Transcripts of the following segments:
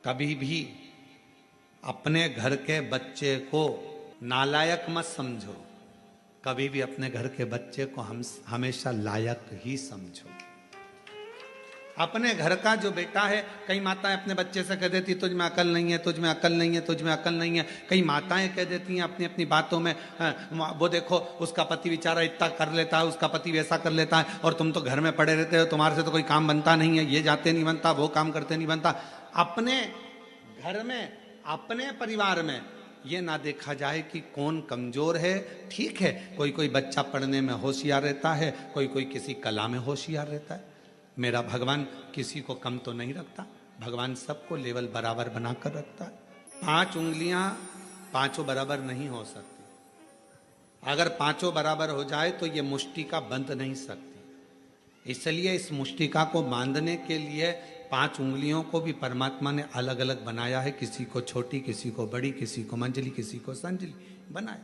कभी भी अपने घर के बच्चे को नालायक मत समझो, कभी भी अपने घर के बच्चे को हम हमेशा लायक ही समझो। अपने घर का जो बेटा है, कई माताएं अपने बच्चे से कह देती तुझ में अकल नहीं है, तुझ में अकल नहीं है, तुझ में अकल नहीं है। कई माताएं कह देती हैं अपनी अपनी बातों में, वो देखो उसका पति बेचारा इतना कर लेता है, उसका पति वैसा कर लेता है, और तुम तो घर में पड़े रहते हो, तुम्हारे से तो कोई काम बनता नहीं है, ये जाते नहीं बनता, वो काम करते नहीं बनता। अपने घर में, अपने परिवार में ये ना देखा जाए कि कौन कमजोर है। ठीक है, कोई कोई बच्चा पढ़ने में होशियार रहता है, कोई कोई किसी कला में होशियार रहता है। मेरा भगवान किसी को कम तो नहीं रखता, भगवान सबको लेवल बराबर बनाकर रखता है। 5 उंगलियां पांचों बराबर नहीं हो सकती, अगर पांचों बराबर हो जाए तो ये मुष्टिका बंध नहीं सकती। इसलिए इस मुष्टिका को बांधने के लिए 5 उंगलियों को भी परमात्मा ने अलग अलग बनाया है, किसी को छोटी, किसी को बड़ी, किसी को मंजली, किसी को संजली बनाया।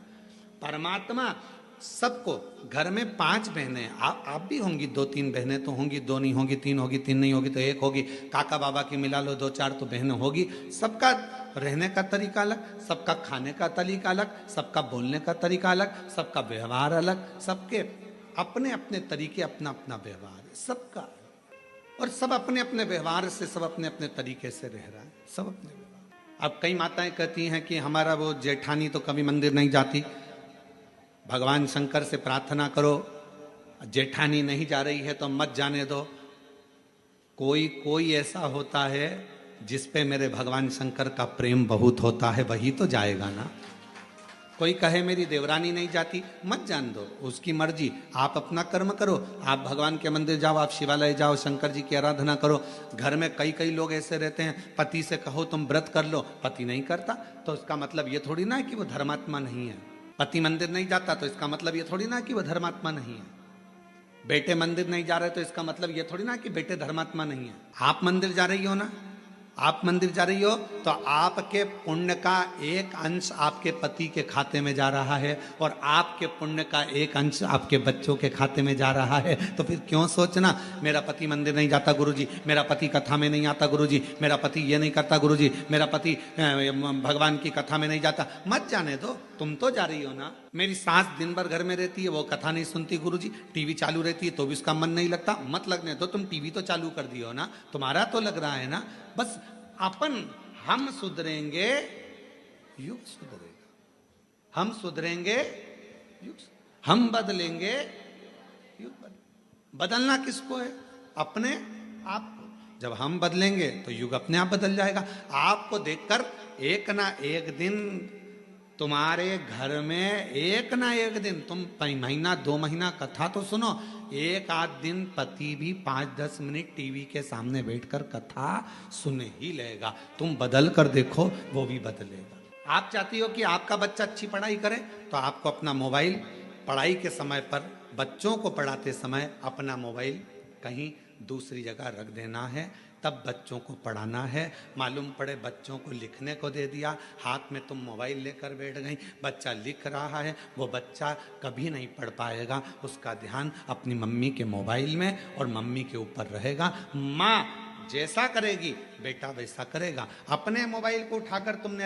परमात्मा सबको, घर में 5 बहनें, आप भी होंगी, 2-3 बहनें तो होंगी, 2 नहीं होगी, 3 होगी, 3 नहीं होगी तो 1 होगी, काका बाबा की मिला लो 2-4 तो बहनें होगी। सबका रहने का तरीका अलग, सबका खाने का तरीका अलग, सबका बोलने का तरीका अलग, सबका व्यवहार अलग, सबके अपने अपने तरीके, अपना अपना व्यवहार है सबका, और सब अपने अपने व्यवहार से, सब अपने अपने तरीके से रह रहा है, सब अपने व्यवहार। अब कई माताएं कहती हैं कि हमारा वो जेठानी तो कभी मंदिर नहीं जाती। भगवान शंकर से प्रार्थना करो, जेठानी नहीं जा रही है तो मत जाने दो। कोई कोई ऐसा होता है जिस पे मेरे भगवान शंकर का प्रेम बहुत होता है, वही तो जाएगा ना। कोई कहे मेरी देवरानी नहीं जाती, मत जान दो, उसकी मर्जी। आप अपना कर्म करो, आप भगवान के मंदिर जाओ, आप शिवालय जाओ, शंकर जी की आराधना करो। घर में कई कई लोग ऐसे रहते हैं, पति से कहो तुम व्रत कर लो, पति नहीं करता तो इसका मतलब ये थोड़ी ना है कि वो धर्मात्मा नहीं है। पति मंदिर नहीं जाता तो इसका मतलब ये थोड़ी ना कि वो धर्मात्मा नहीं है। बेटे मंदिर नहीं जा रहे तो इसका मतलब ये थोड़ी ना कि बेटे धर्मात्मा नहीं है। आप मंदिर जा रही हो ना, आप मंदिर जा रही हो तो आपके पुण्य का एक अंश आपके पति के खाते में जा रहा है, और आपके पुण्य का एक अंश आपके बच्चों के खाते में जा रहा है। तो फिर क्यों सोचना मेरा पति मंदिर नहीं जाता गुरुजी, मेरा पति कथा में नहीं आता गुरुजी, मेरा पति ये नहीं करता गुरुजी, मेरा पति भगवान की कथा में नहीं जाता। मत जाने दो, तुम तो जा रही हो ना। मेरी सास दिन भर घर में रहती है, वो कथा नहीं सुनती गुरुजी, टीवी चालू रहती है तो भी उसका मन नहीं लगता। मत लगने दो, तुम टीवी तो चालू कर दियो ना, तुम्हारा तो लग रहा है ना। बस अपन, हम सुधरेंगे युग सुधरेगा, हम सुधरेंगे युग, हम बदलेंगे युग बदलना किसको है? अपने आप को। जब हम बदलेंगे तो युग अपने आप बदल जाएगा। आपको देखकर एक ना एक दिन तुम्हारे घर में, एक ना एक दिन, तुम महीना 2 महीना कथा तो सुनो, एक आध दिन पति भी 5-10 मिनट टीवी के सामने बैठकर कथा सुन ही लेगा। तुम बदल कर देखो, वो भी बदलेगा। आप चाहती हो कि आपका बच्चा अच्छी पढ़ाई करे, तो आपको अपना मोबाइल पढ़ाई के समय पर, बच्चों को पढ़ाते समय अपना मोबाइल कहीं दूसरी जगह रख देना है, तब बच्चों को पढ़ाना है। मालूम पड़े बच्चों को लिखने को दे दिया, हाथ में तुम मोबाइल लेकर बैठ गई, बच्चा लिख रहा है, वो बच्चा कभी नहीं पढ़ पाएगा। उसका ध्यान अपनी मम्मी के मोबाइल में और मम्मी के ऊपर रहेगा। माँ जैसा करेगी बेटा वैसा करेगा। अपने मोबाइल को उठाकर तुमने